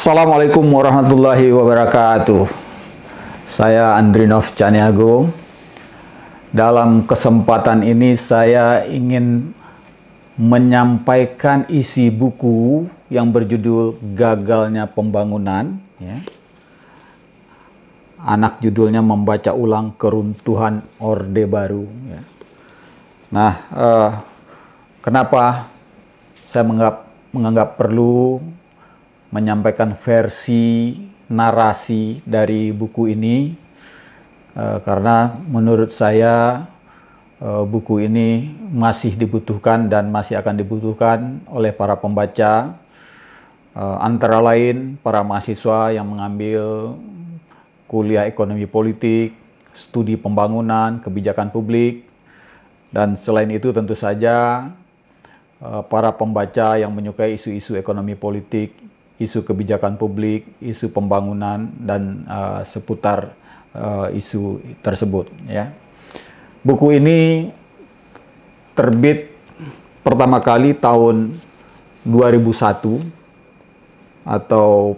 Assalamualaikum warahmatullahi wabarakatuh. Saya Andrinov Caniago. Dalam kesempatan ini saya ingin menyampaikan isi buku yang berjudul Gagalnya Pembangunan. Ya. Anak judulnya membaca ulang keruntuhan Orde Baru. Ya. Nah, kenapa saya menganggap perlu menyampaikan versi narasi dari buku ini? Karena menurut saya buku ini masih dibutuhkan dan masih akan dibutuhkan oleh para pembaca, antara lain para mahasiswa yang mengambil kuliah ekonomi politik, studi pembangunan, kebijakan publik, dan selain itu tentu saja para pembaca yang menyukai isu-isu ekonomi politik, isu kebijakan publik, isu pembangunan, dan seputar isu tersebut. Ya. Buku ini terbit pertama kali tahun 2001 atau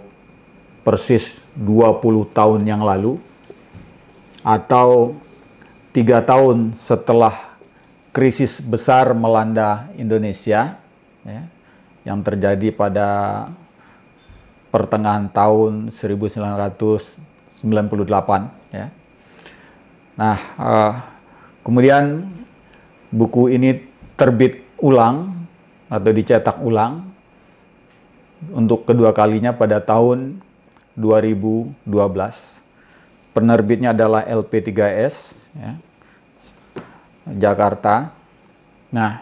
persis 20 tahun yang lalu, atau 3 tahun setelah krisis besar melanda Indonesia, ya, yang terjadi pada pertengahan tahun 1998. Ya. Nah, kemudian buku ini terbit ulang atau dicetak ulang untuk kedua kalinya pada tahun 2012. Penerbitnya adalah LP3S, ya, Jakarta. Nah,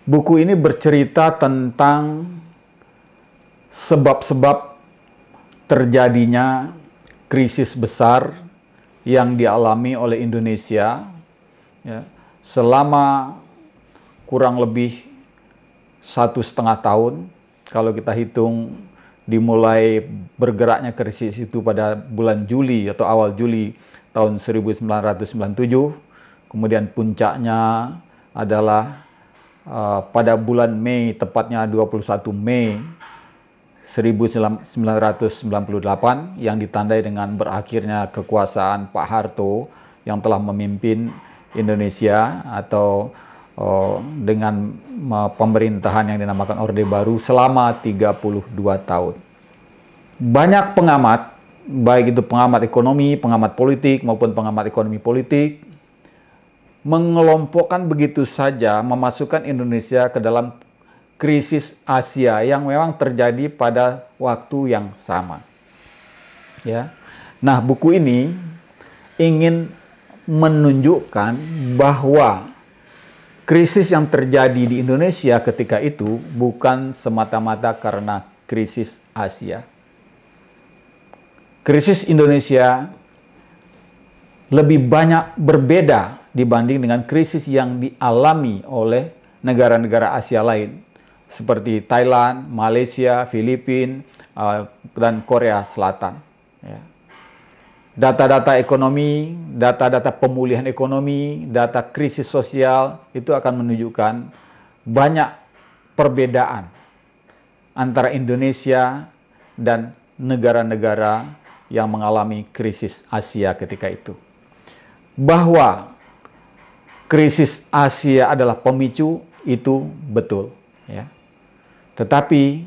buku ini bercerita tentang sebab-sebab terjadinya krisis besar yang dialami oleh Indonesia, ya, selama kurang lebih 1,5 tahun. Kalau kita hitung dimulai bergeraknya krisis itu pada bulan Juli atau awal Juli tahun 1997, kemudian puncaknya adalah pada bulan Mei, tepatnya 21 Mei 1998, yang ditandai dengan berakhirnya kekuasaan Pak Harto yang telah memimpin Indonesia, atau dengan pemerintahan yang dinamakan Orde Baru selama 32 tahun. Banyak pengamat, baik itu pengamat ekonomi, pengamat politik, maupun pengamat ekonomi politik, mengelompokkan begitu saja, memasukkan Indonesia ke dalam krisis Asia yang memang terjadi pada waktu yang sama. Ya. Nah, buku ini ingin menunjukkan bahwa krisis yang terjadi di Indonesia ketika itu bukan semata-mata karena krisis Asia. Krisis Indonesia lebih banyak berbeda dibanding dengan krisis yang dialami oleh negara-negara Asia lain, seperti Thailand, Malaysia, Filipina, dan Korea Selatan. Ya. Data-data ekonomi, data-data pemulihan ekonomi, data krisis sosial itu akan menunjukkan banyak perbedaan antara Indonesia dan negara-negara yang mengalami krisis Asia ketika itu. Bahwa krisis Asia adalah pemicu itu betul. Ya. Tetapi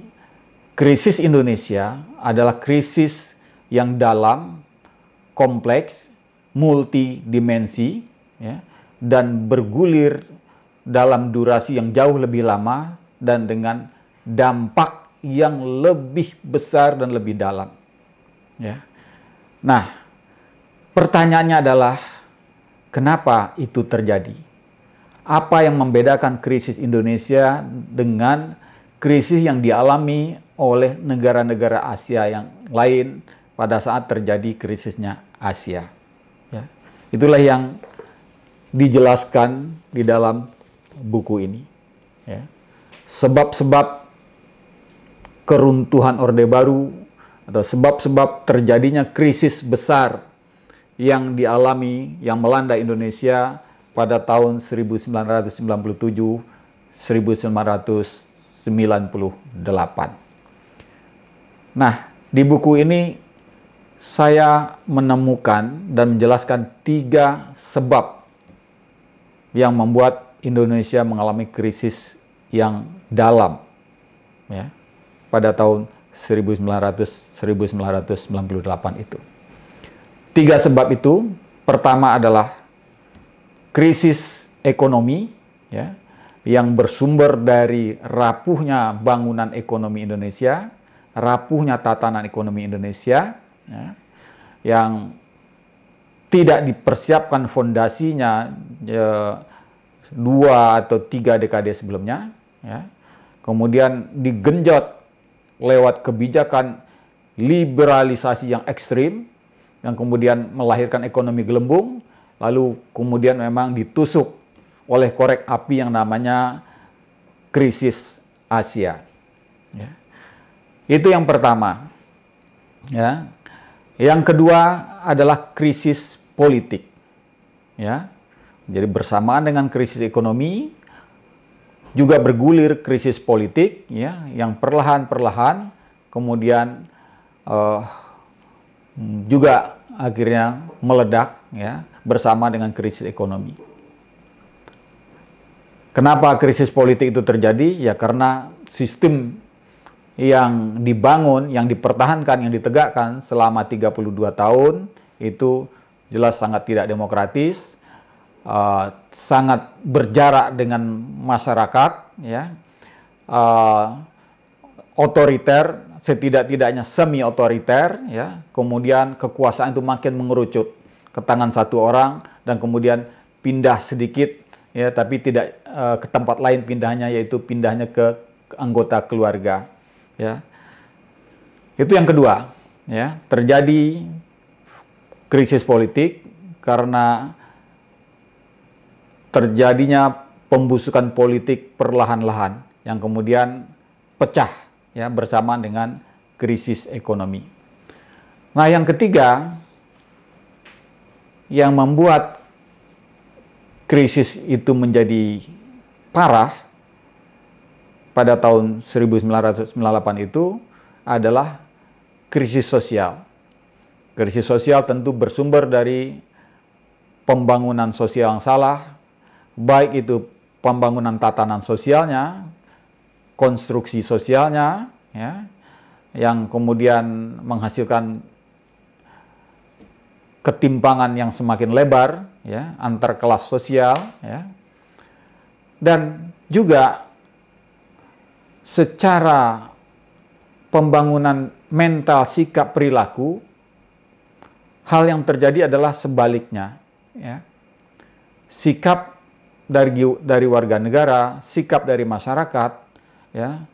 krisis Indonesia adalah krisis yang dalam, kompleks, multidimensi, ya, dan bergulir dalam durasi yang jauh lebih lama dan dengan dampak yang lebih besar dan lebih dalam. Ya. Nah, pertanyaannya adalah kenapa itu terjadi? Apa yang membedakan krisis Indonesia dengan krisis yang dialami oleh negara-negara Asia yang lain pada saat terjadi krisisnya Asia? Ya. Itulah yang dijelaskan di dalam buku ini. Ya. Sebab-sebab keruntuhan Orde Baru atau sebab-sebab terjadinya krisis besar yang dialami, yang melanda Indonesia pada tahun 1997-1998. Nah, Di buku ini saya menemukan dan menjelaskan 3 sebab yang membuat Indonesia mengalami krisis yang dalam ya, pada tahun 1998 itu. 3 sebab itu, pertama adalah krisis ekonomi ya, yang bersumber dari rapuhnya bangunan ekonomi Indonesia, rapuhnya tatanan ekonomi Indonesia, ya, yang tidak dipersiapkan fondasinya 2 atau 3 dekade sebelumnya, ya. Kemudian digenjot lewat kebijakan liberalisasi yang ekstrim, yang kemudian melahirkan ekonomi gelembung, lalu kemudian memang ditusuk oleh korek api yang namanya krisis Asia. Ya. Itu yang pertama. Ya. Yang kedua adalah krisis politik. Ya. Jadi bersamaan dengan krisis ekonomi, juga bergulir krisis politik, ya, yang perlahan-perlahan kemudian juga akhirnya meledak, ya, bersama dengan krisis ekonomi. Kenapa krisis politik itu terjadi? Ya karena sistem yang dibangun, yang dipertahankan, yang ditegakkan selama 32 tahun itu jelas sangat tidak demokratis, sangat berjarak dengan masyarakat, ya, otoriter, setidak-tidaknya semi-otoriter, ya. Kemudian kekuasaan itu makin mengerucut ke tangan satu orang dan kemudian pindah sedikit, ya, tapi tidak ke tempat lain pindahnya, yaitu pindahnya ke anggota keluarga, ya. Itu yang kedua, ya, terjadi krisis politik karena terjadinya pembusukan politik perlahan-lahan yang kemudian pecah, ya, bersamaan dengan krisis ekonomi. Nah, yang ketiga yang membuat krisis itu menjadi parah pada tahun 1998 itu adalah krisis sosial. Krisis sosial tentu bersumber dari pembangunan sosial yang salah, baik itu pembangunan tatanan sosialnya, konstruksi sosialnya, ya, yang kemudian menghasilkan ketimpangan yang semakin lebar, ya, antar kelas sosial, ya, dan juga secara pembangunan mental, sikap, perilaku, hal yang terjadi adalah sebaliknya, ya. Sikap dari warga negara, sikap dari masyarakat, ya,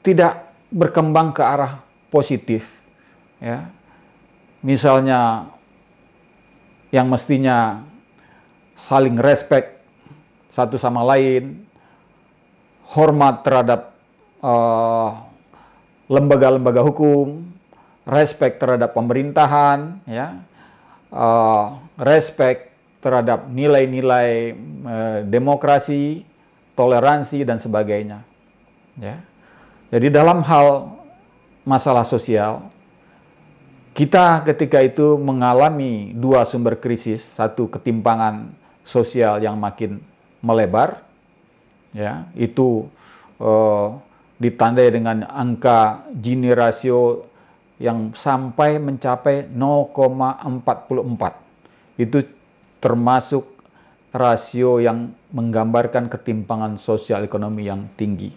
tidak berkembang ke arah positif, ya. Misalnya yang mestinya saling respect satu sama lain, hormat terhadap lembaga-lembaga hukum, respect terhadap pemerintahan, ya, respect terhadap nilai-nilai demokrasi, toleransi, dan sebagainya. Ya. Jadi dalam hal masalah sosial, kita ketika itu mengalami 2 sumber krisis, satu ketimpangan sosial yang makin melebar, ya, itu ditandai dengan angka Gini rasio yang sampai mencapai 0,44. Itu termasuk rasio yang menggambarkan ketimpangan sosial ekonomi yang tinggi,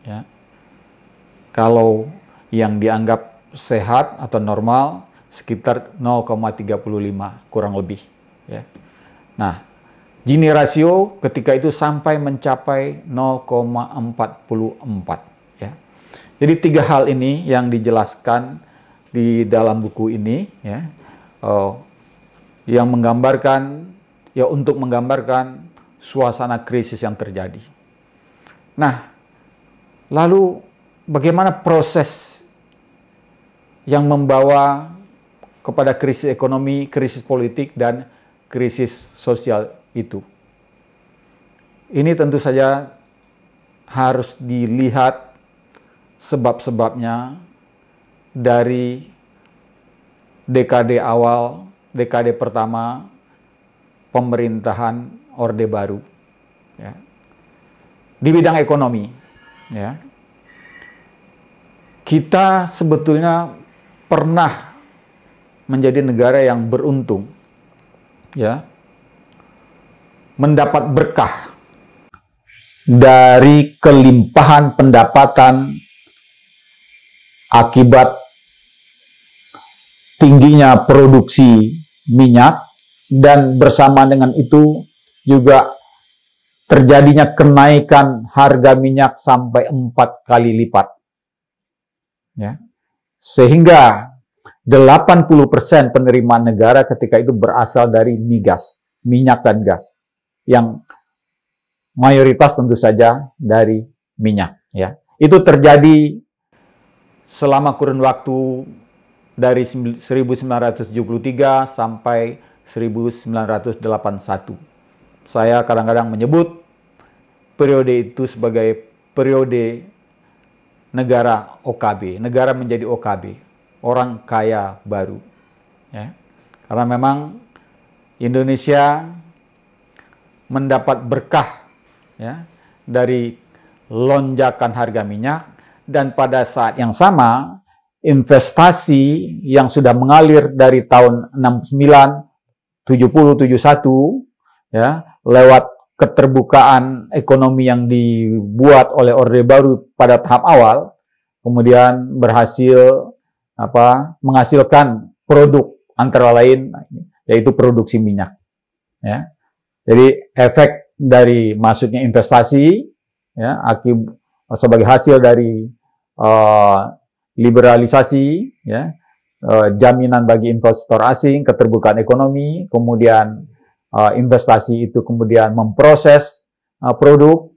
ya. Kalau yang dianggap sehat atau normal sekitar 0,35 kurang lebih, ya. Nah, Gini rasio ketika itu sampai mencapai 0,44, ya. Jadi 3 hal ini yang dijelaskan di dalam buku ini, ya, yang menggambarkan, ya, untuk menggambarkan suasana krisis yang terjadi. Nah, lalu bagaimana proses yang membawa kepada krisis ekonomi, krisis politik, dan krisis sosial itu? Ini tentu saja harus dilihat sebab-sebabnya dari dekade awal, dekade pertama pemerintahan Orde Baru, ya, di bidang ekonomi, ya, kita sebetulnya pernah menjadi negara yang beruntung, ya, mendapat berkah dari kelimpahan pendapatan akibat tingginya produksi minyak, dan bersama dengan itu juga terjadinya kenaikan harga minyak sampai 4 kali lipat. Ya. Sehingga 80% penerimaan negara ketika itu berasal dari migas, minyak dan gas, yang mayoritas tentu saja dari minyak. Ya. Itu terjadi selama kurun waktu dari 1973 sampai 1981. Saya kadang-kadang menyebut periode itu sebagai periode negara OKB, negara menjadi OKB, orang kaya baru. Ya. Karena memang Indonesia mendapat berkah, ya, dari lonjakan harga minyak, dan pada saat yang sama investasi yang sudah mengalir dari tahun 69, 70, 71, ya, lewat keterbukaan ekonomi yang dibuat oleh Orde Baru pada tahap awal, kemudian berhasil menghasilkan produk antara lain yaitu produksi minyak. Ya. Jadi efek dari masuknya investasi, ya, sebagai hasil dari liberalisasi, ya, jaminan bagi investor asing, keterbukaan ekonomi, kemudian investasi itu kemudian memproses produk,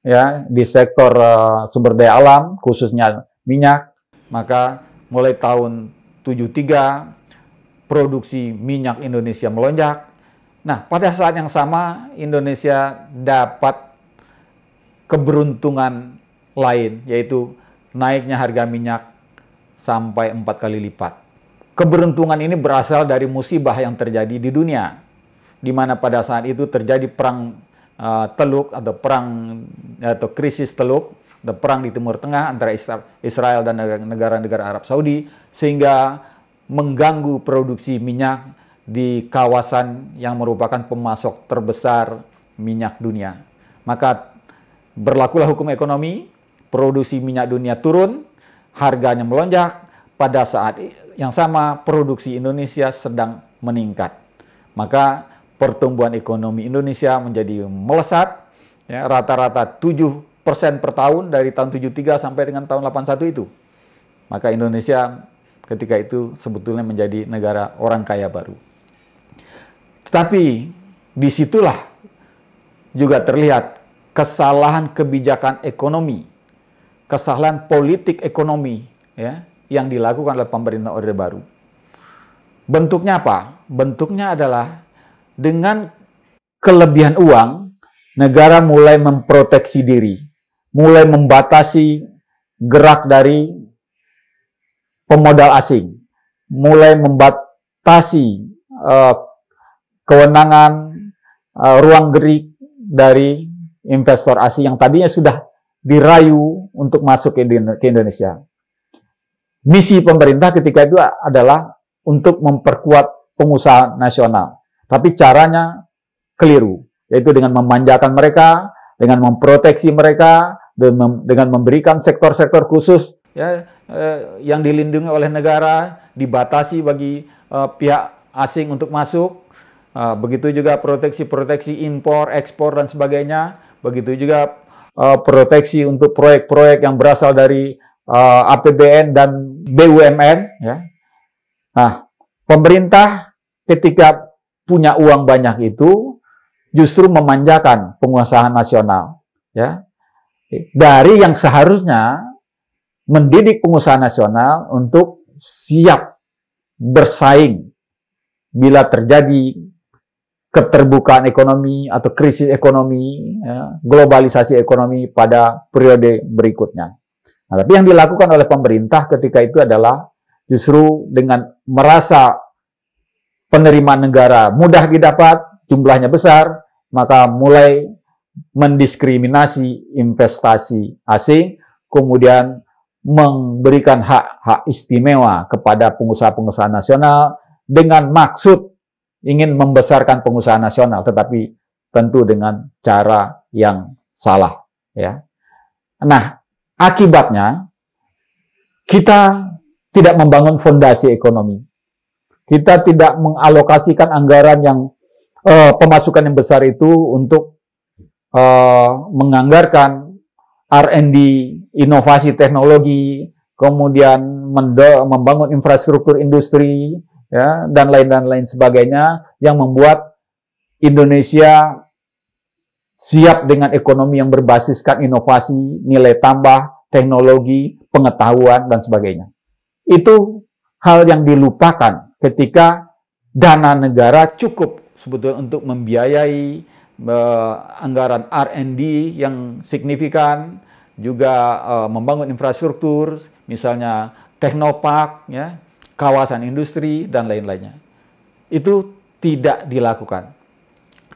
ya, di sektor sumber daya alam, khususnya minyak. Maka mulai tahun 73 produksi minyak Indonesia melonjak. Nah, pada saat yang sama Indonesia dapat keberuntungan lain, yaitu naiknya harga minyak sampai 4 kali lipat. Keberuntungan ini berasal dari musibah yang terjadi di dunia, di mana pada saat itu terjadi perang Teluk atau krisis Teluk, atau perang di Timur Tengah antara Israel dan negara-negara Arab Saudi, sehingga mengganggu produksi minyak di kawasan yang merupakan pemasok terbesar minyak dunia. Maka berlakulah hukum ekonomi, produksi minyak dunia turun, harganya melonjak, pada saat yang sama produksi Indonesia sedang meningkat. Maka pertumbuhan ekonomi Indonesia menjadi melesat, ya, rata-rata 7% per tahun dari tahun 73 sampai dengan tahun 81 itu. Maka Indonesia ketika itu sebetulnya menjadi negara orang kaya baru. Tetapi disitulah juga terlihat kesalahan kebijakan ekonomi, kesalahan politik ekonomi, ya, yang dilakukan oleh pemerintah Orde Baru. Bentuknya apa? Bentuknya adalah dengan kelebihan uang, negara mulai memproteksi diri, mulai membatasi gerak dari pemodal asing, mulai membatasi kewenangan ruang gerak dari investor asing yang tadinya sudah dirayu untuk masuk ke Indonesia. Misi pemerintah ketika itu adalah untuk memperkuat pengusaha nasional. Tapi caranya keliru, yaitu dengan memanjakan mereka, dengan memproteksi mereka, dengan memberikan sektor-sektor khusus, ya, yang dilindungi oleh negara, dibatasi bagi pihak asing untuk masuk. Begitu juga proteksi impor, ekspor, dan sebagainya. Begitu juga proteksi untuk proyek-proyek yang berasal dari APBN dan BUMN. Ya. Nah, pemerintah ketika punya uang banyak itu justru memanjakan pengusaha nasional. Ya. Dari yang seharusnya mendidik pengusaha nasional untuk siap bersaing bila terjadi keterbukaan ekonomi atau krisis ekonomi, ya, globalisasi ekonomi pada periode berikutnya. Nah, tapi yang dilakukan oleh pemerintah ketika itu adalah justru dengan merasa penerimaan negara mudah didapat, jumlahnya besar, maka mulai mendiskriminasi investasi asing, kemudian memberikan hak-hak istimewa kepada pengusaha-pengusaha nasional dengan maksud ingin membesarkan pengusaha nasional, tetapi tentu dengan cara yang salah. Ya. Nah, akibatnya kita tidak membangun fondasi ekonomi. Kita tidak mengalokasikan anggaran yang pemasukan yang besar itu untuk menganggarkan R&D, inovasi teknologi, kemudian membangun infrastruktur industri, ya, dan lain sebagainya yang membuat Indonesia siap dengan ekonomi yang berbasiskan inovasi, nilai tambah, teknologi, pengetahuan, dan sebagainya. Itu hal yang dilupakan ketika dana negara cukup sebetulnya untuk membiayai anggaran R&D yang signifikan, juga membangun infrastruktur, misalnya teknopark, ya, kawasan industri, dan lain-lainnya. Itu tidak dilakukan.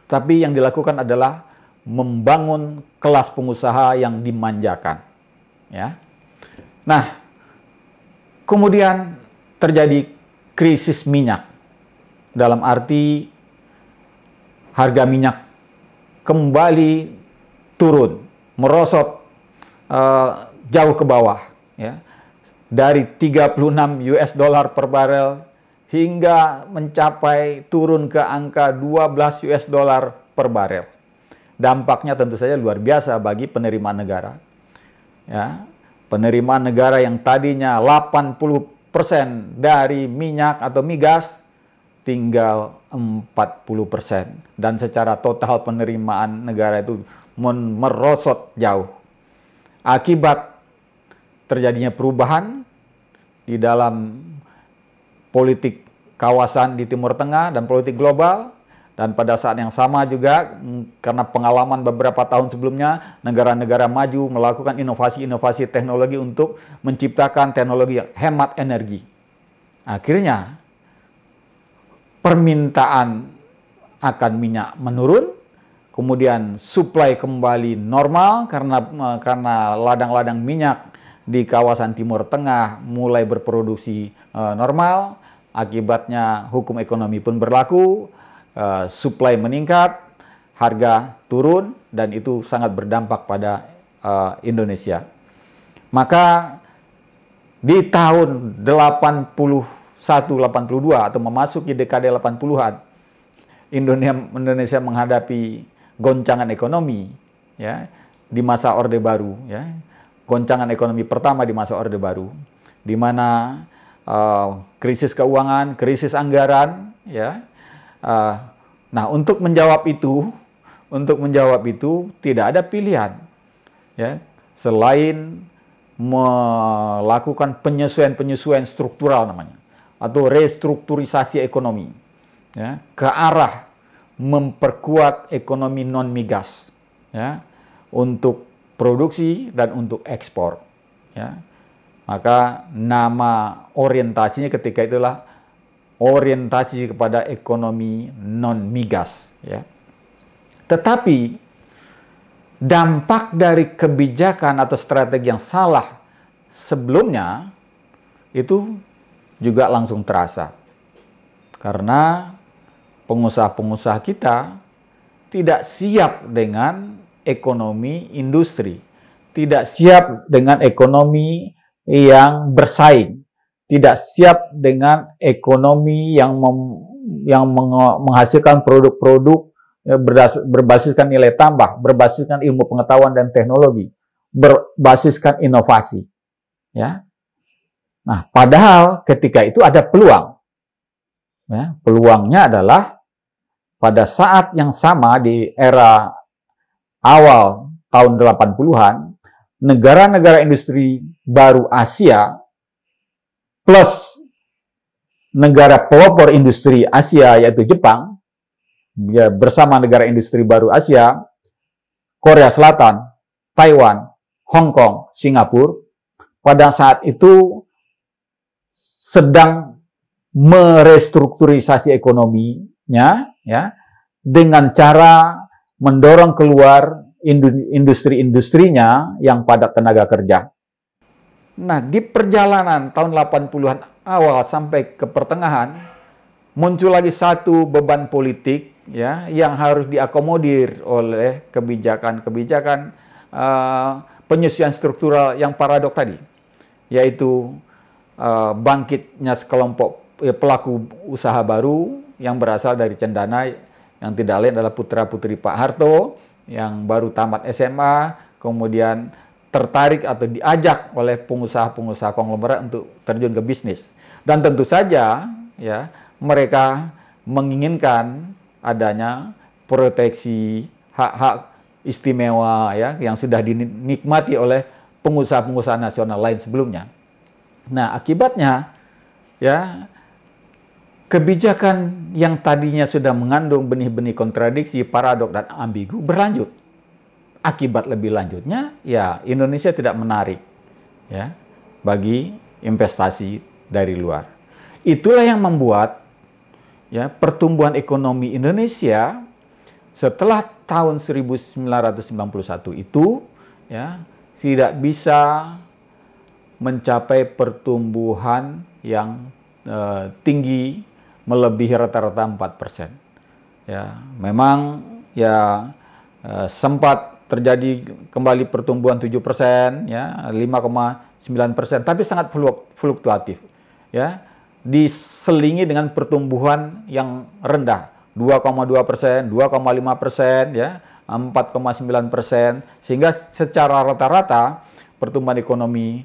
Tapi yang dilakukan adalah membangun kelas pengusaha yang dimanjakan. Ya. Nah, kemudian terjadi krisis minyak. Dalam arti harga minyak kembali turun, merosot jauh ke bawah, ya. Dari 36 US dollar per barel hingga mencapai turun ke angka 12 US dollar per barel. Dampaknya tentu saja luar biasa bagi penerimaan negara. Ya, penerimaan negara yang tadinya 80% dari minyak atau migas tinggal 40%, dan secara total penerimaan negara itu merosot jauh. Akibat terjadinya perubahan di dalam politik kawasan di Timur Tengah dan politik global, dan pada saat yang sama juga karena pengalaman beberapa tahun sebelumnya negara-negara maju melakukan inovasi-inovasi teknologi untuk menciptakan teknologi yang hemat energi. Akhirnya permintaan akan minyak menurun, kemudian supply kembali normal karena ladang-ladang minyak di kawasan Timur Tengah mulai berproduksi normal. Akibatnya hukum ekonomi pun berlaku, supply meningkat, harga turun, dan itu sangat berdampak pada Indonesia. Maka di tahun 81-82 atau memasuki dekade 80-an, Indonesia menghadapi goncangan ekonomi, ya, di masa Orde Baru, ya. Goncangan ekonomi pertama di masa Orde Baru, di mana krisis keuangan, krisis anggaran, ya. Nah, untuk menjawab itu tidak ada pilihan, ya, selain melakukan penyesuaian struktural namanya, atau restrukturisasi ekonomi, ya, ke arah memperkuat ekonomi non migas, ya, untuk produksi dan untuk ekspor, ya. Maka nama orientasinya ketika itulah orientasi kepada ekonomi non migas, ya. Tetapi dampak dari kebijakan atau strategi yang salah sebelumnya itu juga langsung terasa. Karena pengusaha-pengusaha kita tidak siap dengan ekonomi industri, tidak siap dengan ekonomi yang bersaing, tidak siap dengan ekonomi yang menghasilkan produk-produk berbasiskan nilai tambah, berbasiskan ilmu pengetahuan dan teknologi, berbasiskan inovasi, ya. Nah, padahal ketika itu ada peluang, ya. Peluangnya adalah pada saat yang sama di era awal tahun 80-an, negara-negara industri baru Asia plus negara pelopor industri Asia yaitu Jepang, ya, bersama negara industri baru Asia, Korea Selatan, Taiwan, Hong Kong, Singapura, pada saat itu sedang merestrukturisasi ekonominya, ya, dengan cara mendorong keluar industri-industrinya yang padat tenaga kerja. Nah, di perjalanan tahun 80-an awal sampai ke pertengahan, muncul lagi satu beban politik, ya, yang harus diakomodir oleh kebijakan-kebijakan penyesuaian struktural yang paradok tadi, yaitu bangkitnya sekelompok pelaku usaha baru yang berasal dari cendana, yang tidak lain adalah putra-putri Pak Harto yang baru tamat SMA, kemudian tertarik atau diajak oleh pengusaha-pengusaha konglomerat untuk terjun ke bisnis. Dan tentu saja, ya, mereka menginginkan adanya proteksi hak-hak istimewa, ya, yang sudah dinikmati oleh pengusaha-pengusaha nasional lain sebelumnya. Nah, akibatnya, ya, kebijakan yang tadinya sudah mengandung benih-benih kontradiksi, paradok, dan ambigu berlanjut. Akibat lebih lanjutnya, ya, Indonesia tidak menarik, ya, bagi investasi dari luar. Itulah yang membuat, ya, pertumbuhan ekonomi Indonesia setelah tahun 1991 itu, ya, tidak bisa mencapai pertumbuhan yang tinggi melebihi rata-rata 4%. Ya, memang, ya, sempat terjadi kembali pertumbuhan 7%, ya, 5,9%, tapi sangat fluktuatif, ya, diselingi dengan pertumbuhan yang rendah, 2,2%, 2,5%, ya, 4,9%, sehingga secara rata-rata pertumbuhan ekonomi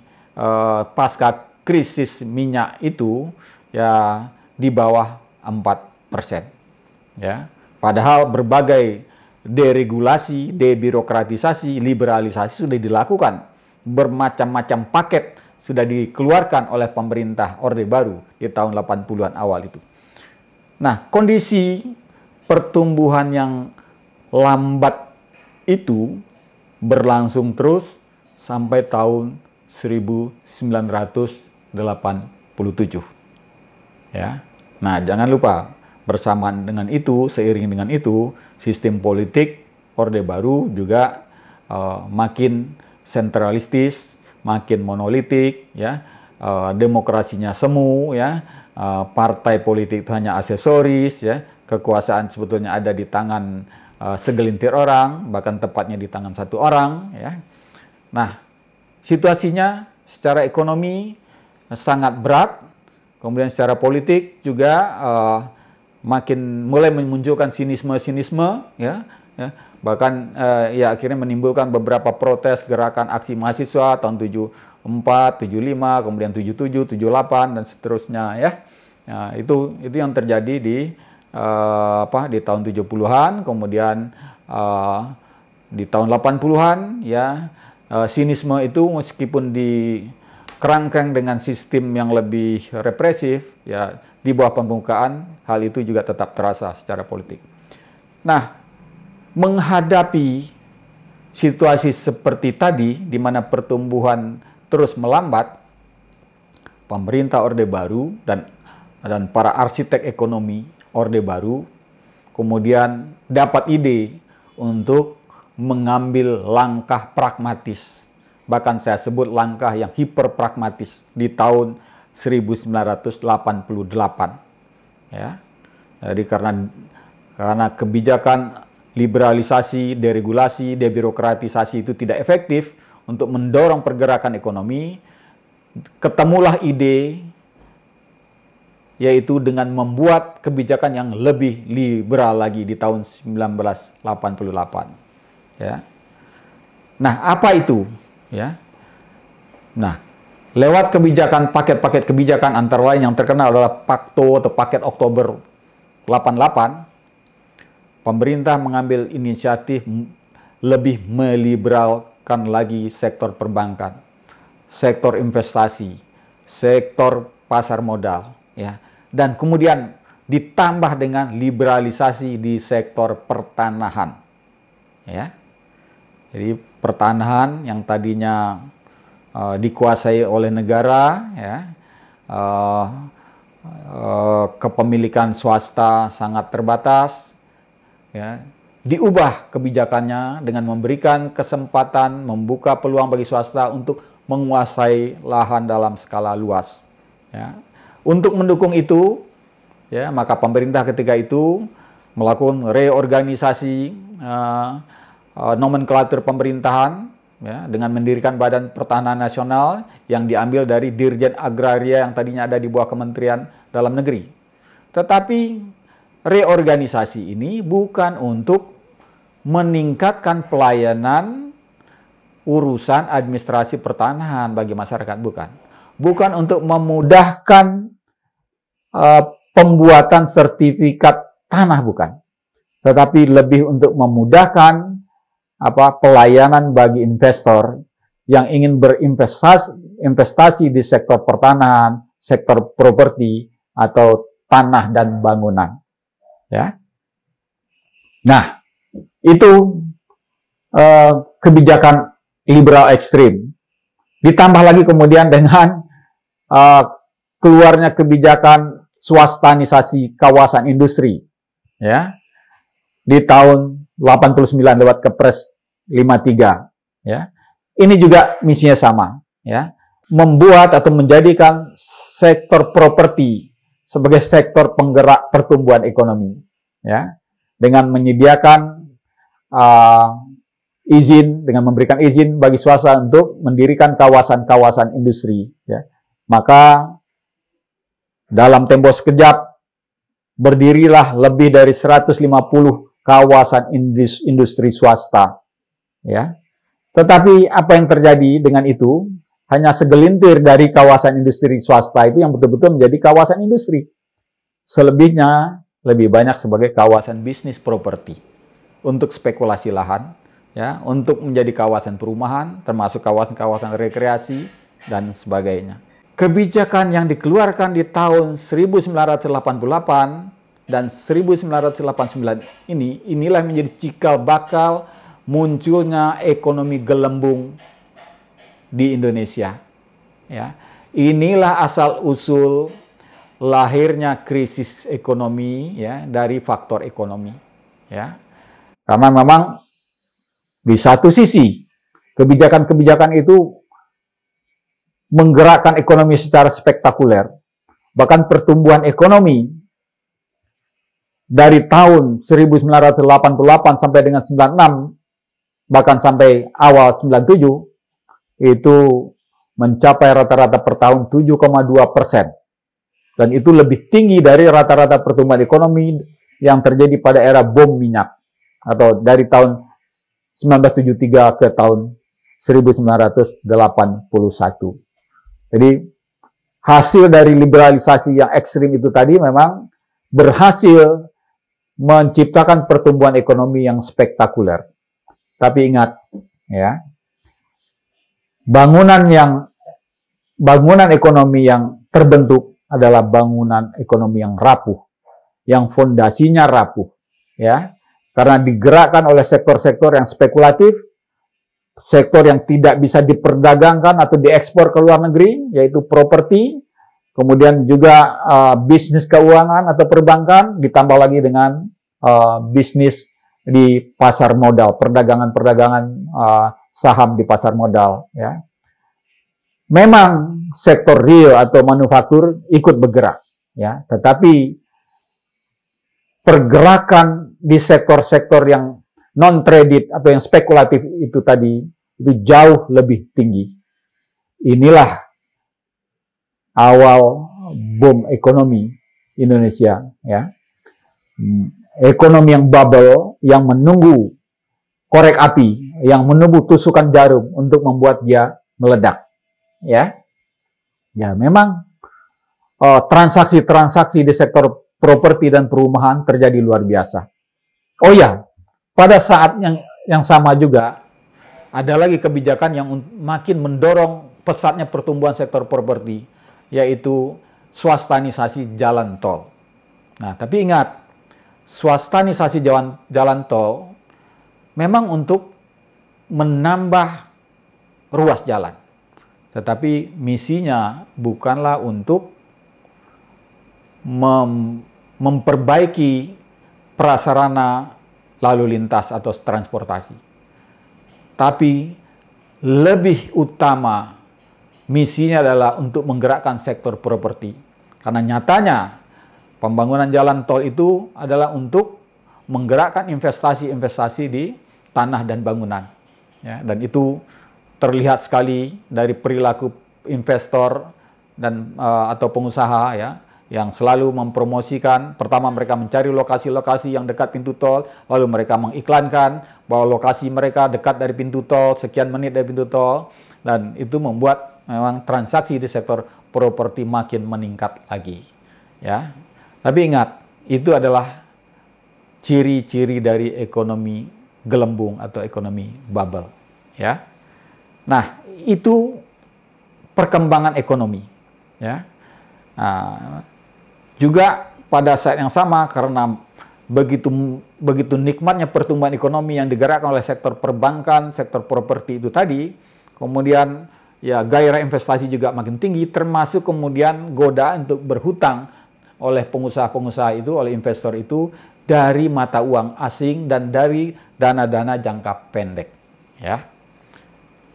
pasca krisis minyak itu, ya, di bawah 4%. Ya. Padahal berbagai deregulasi, debirokratisasi, liberalisasi sudah dilakukan. Bermacam-macam paket sudah dikeluarkan oleh pemerintah Orde Baru di tahun 80-an awal itu. Nah, kondisi pertumbuhan yang lambat itu berlangsung terus sampai tahun 1987. Ya. Nah, jangan lupa, bersamaan dengan itu, seiring dengan itu, sistem politik Orde Baru juga makin sentralistis, makin monolitik, ya, demokrasinya semu, ya, partai politik itu hanya aksesoris, ya, kekuasaan sebetulnya ada di tangan segelintir orang, bahkan tepatnya di tangan satu orang, ya. Nah, situasinya secara ekonomi sangat berat, kemudian secara politik juga makin mulai memunculkan sinisme-sinisme, ya, bahkan ya akhirnya menimbulkan beberapa protes, gerakan aksi mahasiswa tahun 74, 75, kemudian 77, 78 dan seterusnya, ya. Nah, itu yang terjadi di di tahun 70-an, kemudian di tahun 80-an, ya, sinisme itu meskipun dikerangkeng dengan sistem yang lebih represif, ya, di bawah permukaan hal itu juga tetap terasa secara politik. Nah, menghadapi situasi seperti tadi, di mana pertumbuhan terus melambat, pemerintah Orde Baru dan para arsitek ekonomi Orde Baru kemudian dapat ide untuk mengambil langkah pragmatis. Bahkan saya sebut langkah yang hiperpragmatis di tahun 1988. Ya. Jadi karena kebijakan liberalisasi, deregulasi, debirokratisasi itu tidak efektif untuk mendorong pergerakan ekonomi, ketemulah ide yaitu dengan membuat kebijakan yang lebih liberal lagi di tahun 1988. Ya. Nah, apa itu? Ya. Nah, lewat kebijakan, paket-paket kebijakan antara lain yang terkenal adalah Pakto atau Paket Oktober 88, pemerintah mengambil inisiatif lebih meliberalkan lagi sektor perbankan, sektor investasi, sektor pasar modal, ya, dan kemudian ditambah dengan liberalisasi di sektor pertanahan, ya. Jadi pertanahan yang tadinya dikuasai oleh negara, ya, kepemilikan swasta sangat terbatas, ya, diubah kebijakannya dengan memberikan kesempatan, membuka peluang bagi swasta untuk menguasai lahan dalam skala luas. Ya. Untuk mendukung itu, ya, maka pemerintah ketika itu melakukan reorganisasi nomenklatur pemerintahan, ya, dengan mendirikan Badan Pertahanan Nasional yang diambil dari Dirjen Agraria yang tadinya ada di bawah Kementerian Dalam Negeri. Tetapi reorganisasi ini bukan untuk meningkatkan pelayanan urusan administrasi pertanahan bagi masyarakat, bukan. Bukan untuk memudahkan pembuatan sertifikat tanah, bukan. Tetapi lebih untuk memudahkan pelayanan bagi investor yang ingin berinvestasi di sektor pertanahan, sektor properti, atau tanah dan bangunan. Ya. Nah, itu kebijakan liberal ekstrim. Ditambah lagi kemudian dengan keluarnya kebijakan swastanisasi kawasan industri, ya, di tahun 89 lewat Kepres 53, ya. Ini juga misinya sama, ya, membuat atau menjadikan sektor properti sebagai sektor penggerak pertumbuhan ekonomi, ya, dengan menyediakan izin, dengan memberikan izin bagi swasta untuk mendirikan kawasan-kawasan industri, ya. Maka dalam tempo sekejap berdirilah lebih dari 150 kawasan industri swasta, ya. Tetapi apa yang terjadi dengan itu? Hanya segelintir dari kawasan industri swasta itu yang betul-betul menjadi kawasan industri. Selebihnya lebih banyak sebagai kawasan bisnis properti untuk spekulasi lahan, ya, untuk menjadi kawasan perumahan, termasuk kawasan-kawasan rekreasi dan sebagainya. Kebijakan yang dikeluarkan di tahun 1988 dan 1989 inilah menjadi cikal bakal munculnya ekonomi gelembung di Indonesia. Ya. Inilah asal usul lahirnya krisis ekonomi, ya, dari faktor ekonomi. Ya. Karena memang di satu sisi kebijakan-kebijakan itu menggerakkan ekonomi secara spektakuler, bahkan pertumbuhan ekonomi dari tahun 1988 sampai dengan 96, bahkan sampai awal 97, itu mencapai rata-rata per tahun 7,2%. Dan itu lebih tinggi dari rata-rata pertumbuhan ekonomi yang terjadi pada era bom minyak, atau dari tahun 1973 ke tahun 1981. Jadi hasil dari liberalisasi yang ekstrim itu tadi memang berhasil menciptakan pertumbuhan ekonomi yang spektakuler. Tapi ingat, ya, bangunan ekonomi yang terbentuk adalah bangunan ekonomi yang rapuh, yang fondasinya rapuh, ya, karena digerakkan oleh sektor-sektor yang spekulatif, sektor yang tidak bisa diperdagangkan atau diekspor ke luar negeri, yaitu properti, kemudian juga bisnis keuangan atau perbankan, ditambah lagi dengan bisnis di pasar modal, perdagangan-perdagangan saham di pasar modal, ya. Memang sektor real atau manufaktur ikut bergerak, ya, tetapi pergerakan di sektor-sektor yang non-traded atau yang spekulatif itu tadi itu jauh lebih tinggi. Inilah awal bom ekonomi Indonesia, ya. Ekonomi yang bubble, yang menunggu korek api, yang menunggu tusukan jarum untuk membuat dia meledak, ya. Ya, memang transaksi-transaksi di sektor properti dan perumahan terjadi luar biasa. Oh ya, pada saat yang sama juga ada lagi kebijakan yang makin mendorong pesatnya pertumbuhan sektor properti, yaitu swastanisasi jalan tol. Nah, tapi ingat, swastanisasi jalan tol memang untuk menambah ruas jalan. Tetapi misinya bukanlah untuk memperbaiki prasarana lalu lintas atau transportasi. Tapi lebih utama misinya adalah untuk menggerakkan sektor properti. Karena nyatanya pembangunan jalan tol itu adalah untuk menggerakkan investasi-investasi di tanah dan bangunan. Ya, dan itu terlihat sekali dari perilaku investor dan atau pengusaha ya, yang selalu mempromosikan. Pertama mereka mencari lokasi-lokasi yang dekat pintu tol, lalu mereka mengiklankan bahwa lokasi mereka dekat dari pintu tol, sekian menit dari pintu tol, dan itu membuat memang transaksi di sektor properti makin meningkat lagi. Ya, tapi ingat, itu adalah ciri-ciri dari ekonomi gelembung atau ekonomi bubble. Ya, nah itu perkembangan ekonomi. Ya, nah, juga pada saat yang sama karena begitu nikmatnya pertumbuhan ekonomi yang digerakkan oleh sektor perbankan, sektor properti itu tadi, kemudian ya gairah investasi juga makin tinggi, termasuk kemudian godaan untuk berhutang oleh pengusaha-pengusaha itu, oleh investor itu dari mata uang asing dan dari dana-dana jangka pendek. Ya.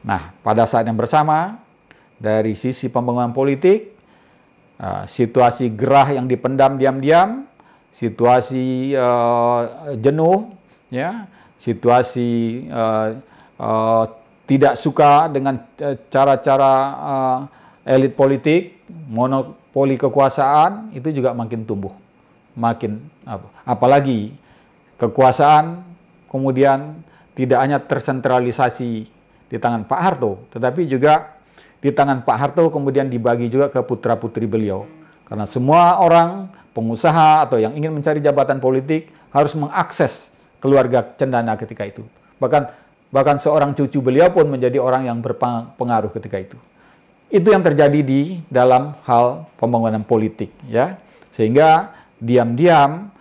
Nah, pada saat yang bersama dari sisi pembangunan politik, situasi gerah yang dipendam diam-diam, situasi jenuh, ya, situasi tidak suka dengan cara-cara elit politik, monopoli kekuasaan, itu juga makin tumbuh. Apalagi kekuasaan kemudian tidak hanya tersentralisasi di tangan Pak Harto, tetapi juga di tangan Pak Harto kemudian dibagi juga ke putra-putri beliau. Karena semua orang, pengusaha atau yang ingin mencari jabatan politik harus mengakses keluarga cendana ketika itu. Bahkan seorang cucu beliau pun menjadi orang yang berpengaruh ketika itu. Itu yang terjadi di dalam hal pembangunan politik, ya. Sehingga diam-diam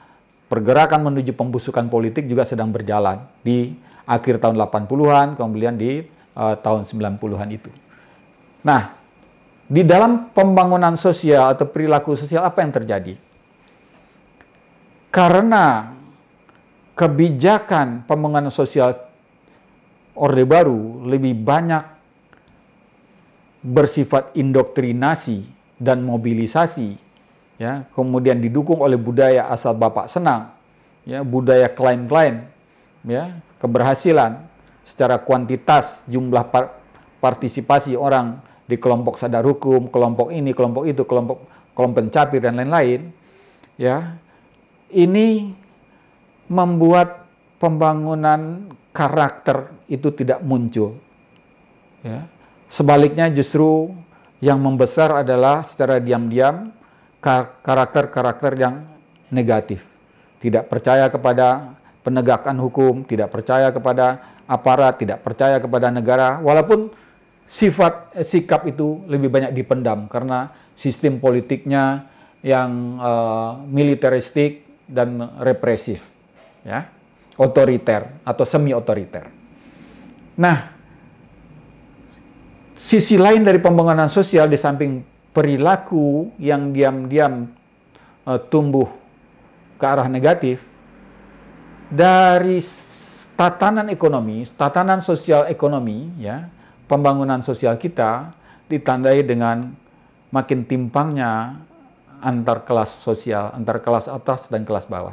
pergerakan menuju pembusukan politik juga sedang berjalan di akhir tahun 80-an, kemudian di tahun 90-an itu. Nah, di dalam pembangunan sosial atau perilaku sosial apa yang terjadi? Karena kebijakan pembangunan sosial Orde Baru lebih banyak bersifat indoktrinasi dan mobilisasi, ya, kemudian didukung oleh budaya asal bapak senang, ya, budaya klaim-klaim, ya, keberhasilan secara kuantitas, jumlah partisipasi orang di kelompok sadar hukum, kelompok ini, kelompok itu, kelompok pencapir dan lain-lain, ya, ini membuat pembangunan karakter itu tidak muncul. Ya. Sebaliknya justru yang membesar adalah secara diam-diam karakter-karakter yang negatif. Tidak percaya kepada penegakan hukum, tidak percaya kepada aparat, tidak percaya kepada negara, walaupun sikap itu lebih banyak dipendam karena sistem politiknya yang militeristik dan represif, ya, otoriter atau semi-otoriter. Nah, sisi lain dari pembangunan sosial di samping perilaku yang diam-diam tumbuh ke arah negatif, dari tatanan ekonomi, tatanan sosial ekonomi, ya, pembangunan sosial kita ditandai dengan makin timpangnya antar kelas sosial, antar kelas atas dan kelas bawah.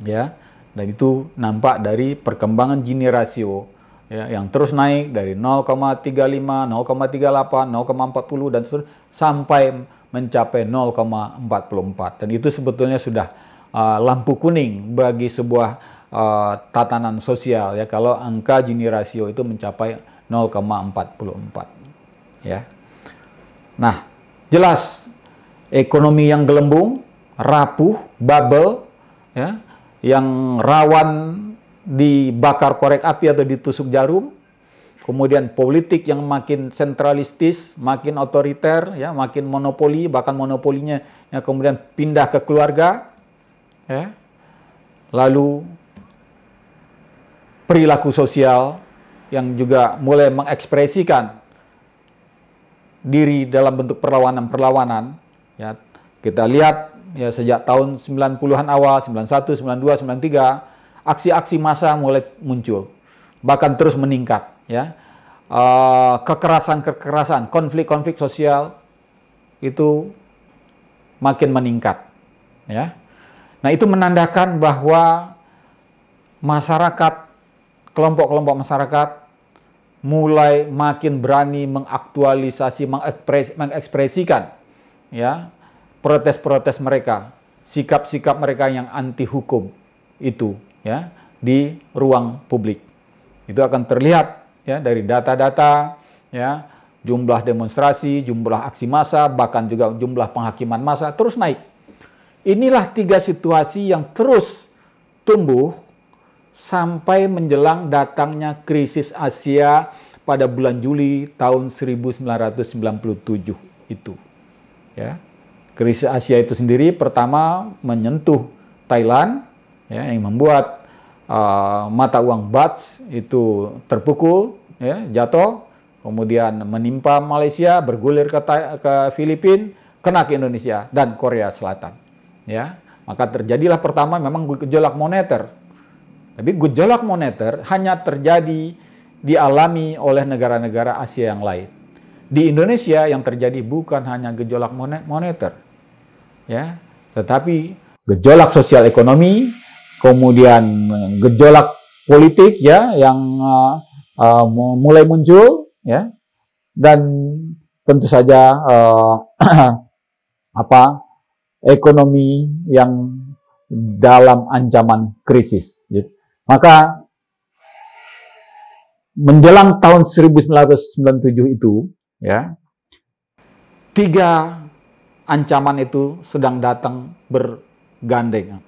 Ya, dan itu nampak dari perkembangan Gini rasio, ya, yang terus naik dari 0,35, 0,38, 0,40 dan sampai mencapai 0,44. Dan itu sebetulnya sudah lampu kuning bagi sebuah tatanan sosial, ya, kalau angka Gini rasio itu mencapai 0,44. Ya. Nah, jelas ekonomi yang gelembung, rapuh, bubble, ya, yang rawan dibakar korek api atau ditusuk jarum, kemudian politik yang makin sentralistis, makin otoriter, ya, makin monopoli, bahkan monopolinya yang kemudian pindah ke keluarga, ya. Lalu perilaku sosial yang juga mulai mengekspresikan diri dalam bentuk perlawanan-perlawanan, ya, Kita lihat ya sejak tahun 90-an awal, 91, 92, 93, aksi-aksi massa mulai muncul, bahkan terus meningkat ya. Kekerasan-kekerasan, konflik-konflik sosial itu makin meningkat ya. Nah, itu menandakan bahwa masyarakat, kelompok-kelompok masyarakat mulai makin berani mengaktualisasi, mengekspresikan ya protes-protes mereka, sikap-sikap mereka yang anti hukum itu ya di ruang publik. Itu akan terlihat ya dari data-data ya, jumlah demonstrasi, jumlah aksi massa, bahkan juga jumlah penghakiman massa terus naik. Inilah 3 situasi yang terus tumbuh sampai menjelang datangnya krisis Asia pada bulan Juli tahun 1997 itu. Ya. Krisis Asia itu sendiri pertama menyentuh Thailand ya, yang membuat mata uang Baht itu terpukul, ya, jatuh, kemudian menimpa Malaysia, bergulir ke Filipina, kena ke Indonesia dan Korea Selatan. Ya, maka terjadilah pertama memang gejolak moneter. Tapi gejolak moneter hanya terjadi dialami oleh negara-negara Asia yang lain. Di Indonesia yang terjadi bukan hanya gejolak moneter, ya, tetapi gejolak sosial ekonomi, kemudian gejolak politik ya yang mulai muncul ya, dan tentu saja ekonomi yang dalam ancaman krisis. Maka menjelang tahun 1997 itu ya, 3 ancaman itu sedang datang bergandengan.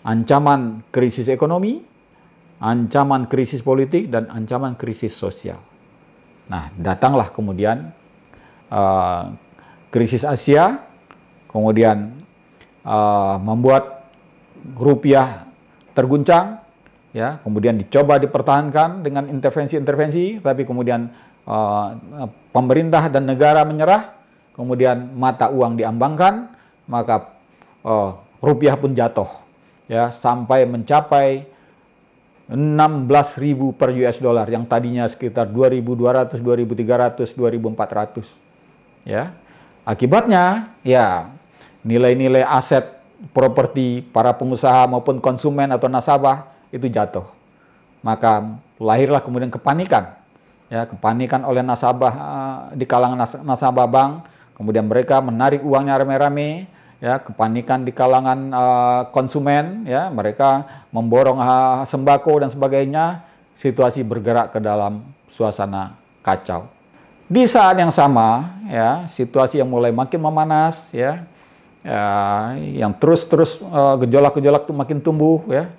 Ancaman krisis ekonomi, ancaman krisis politik, dan ancaman krisis sosial. Nah, datanglah kemudian krisis Asia, kemudian membuat rupiah terguncang, ya, kemudian dicoba dipertahankan dengan intervensi-intervensi, tapi kemudian pemerintah dan negara menyerah, kemudian mata uang diambangkan, maka rupiah pun jatuh. Ya, sampai mencapai 16.000 per US dollar yang tadinya sekitar 2.200, 2.300, 2.400. Ya. Akibatnya ya nilai-nilai aset properti para pengusaha maupun konsumen atau nasabah itu jatuh. Maka lahirlah kemudian kepanikan. Ya, kepanikan oleh nasabah di kalangan nasabah bank, kemudian mereka menarik uangnya rame-rame. Ya, kepanikan di kalangan konsumen, ya, mereka memborong sembako dan sebagainya, situasi bergerak ke dalam suasana kacau. Di saat yang sama, ya, situasi yang mulai makin memanas, ya, yang terus gejolak-gejolak itu makin tumbuh, ya.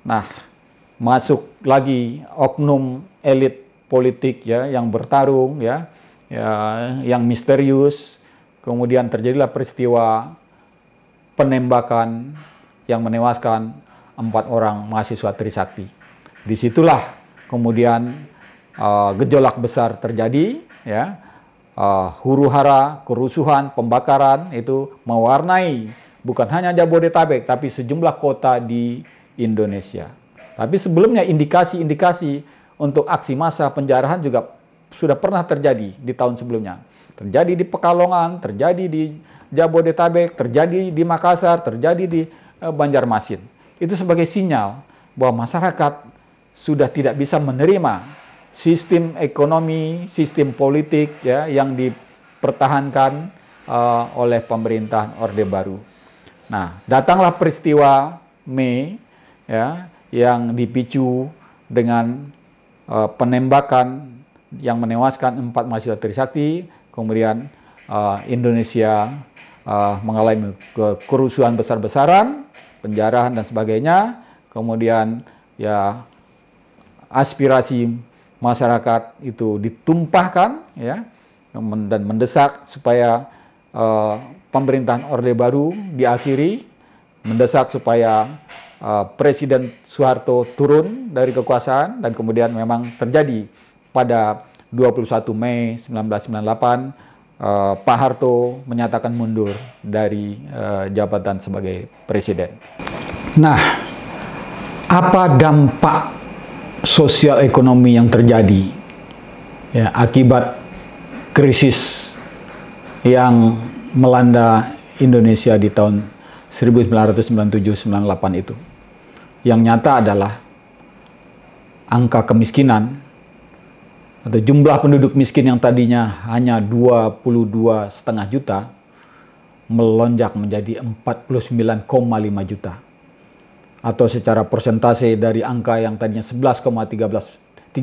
Nah, masuk lagi oknum elit politik, ya, yang bertarung, ya, yang misterius, kemudian terjadilah peristiwa penembakan yang menewaskan 4 orang mahasiswa Trisakti. Disitulah kemudian gejolak besar terjadi, ya, huru-hara, kerusuhan, pembakaran itu mewarnai bukan hanya Jabodetabek tapi sejumlah kota di Indonesia. Tapi sebelumnya indikasi-indikasi untuk aksi massa penjarahan juga sudah pernah terjadi di tahun sebelumnya. Terjadi di Pekalongan, terjadi di Jabodetabek, terjadi di Makassar, terjadi di Banjarmasin. Itu sebagai sinyal bahwa masyarakat sudah tidak bisa menerima sistem ekonomi, sistem politik, ya, yang dipertahankan oleh pemerintahan Orde Baru. Nah, datanglah peristiwa Mei, ya, yang dipicu dengan penembakan yang menewaskan 4 mahasiswa Trisakti, kemudian Indonesia mengalami kerusuhan besar-besaran, penjarahan dan sebagainya, kemudian ya aspirasi masyarakat itu ditumpahkan, ya, dan mendesak supaya pemerintahan Orde Baru diakhiri, mendesak supaya Presiden Soeharto turun dari kekuasaan, dan kemudian memang terjadi pada 21 Mei 1998 Pak Harto menyatakan mundur dari jabatan sebagai presiden. Nah, apa dampak sosial ekonomi yang terjadi ya, akibat krisis yang melanda Indonesia di tahun 1997-98 itu? Yang nyata adalah angka kemiskinan atau jumlah penduduk miskin yang tadinya hanya 22,5 juta melonjak menjadi 49,5 juta. Atau secara persentase dari angka yang tadinya 11,30%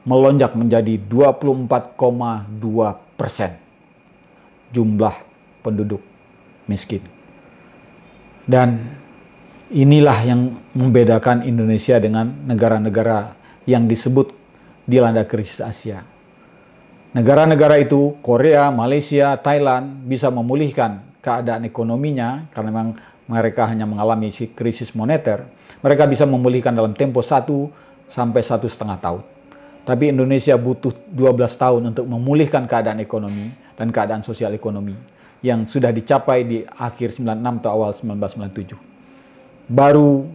melonjak menjadi 24,2% jumlah penduduk miskin. Dan inilah yang membedakan Indonesia dengan negara-negara yang disebut dilanda krisis Asia. Negara-negara itu, Korea, Malaysia, Thailand, bisa memulihkan keadaan ekonominya karena memang mereka hanya mengalami krisis moneter. Mereka bisa memulihkan dalam tempo 1 sampai 1,5 tahun. Tapi Indonesia butuh 12 tahun untuk memulihkan keadaan ekonomi dan keadaan sosial ekonomi yang sudah dicapai di akhir 96 atau awal 1997. Baru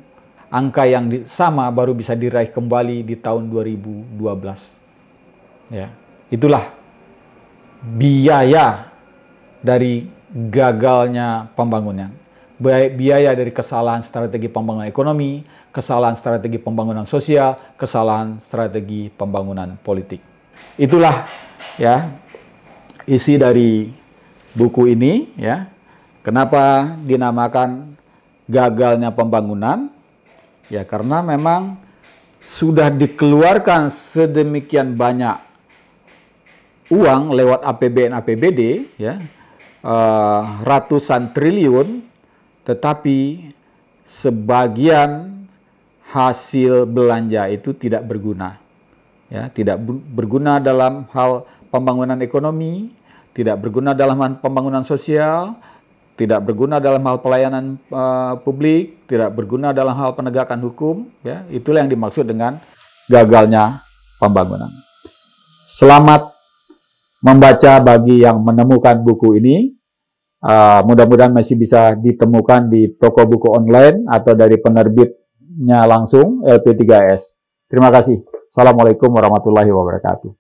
angka yang sama baru bisa diraih kembali di tahun 2012. Ya, itulah biaya dari gagalnya pembangunan. Biaya dari kesalahan strategi pembangunan ekonomi, kesalahan strategi pembangunan sosial, kesalahan strategi pembangunan politik. Itulah ya isi dari buku ini ya. Kenapa dinamakan gagalnya pembangunan? Ya karena memang sudah dikeluarkan sedemikian banyak uang lewat APBN APBD ya, ratusan triliun, tetapi sebagian hasil belanja itu tidak berguna. Ya, tidak berguna dalam hal pembangunan ekonomi, tidak berguna dalam hal pembangunan sosial, tidak berguna dalam hal pelayanan publik, tidak berguna dalam hal penegakan hukum. Ya, itulah yang dimaksud dengan gagalnya pembangunan. Selamat membaca bagi yang menemukan buku ini. Mudah-mudahan masih bisa ditemukan di toko buku online atau dari penerbitnya langsung LP3S. Terima kasih. Assalamualaikum warahmatullahi wabarakatuh.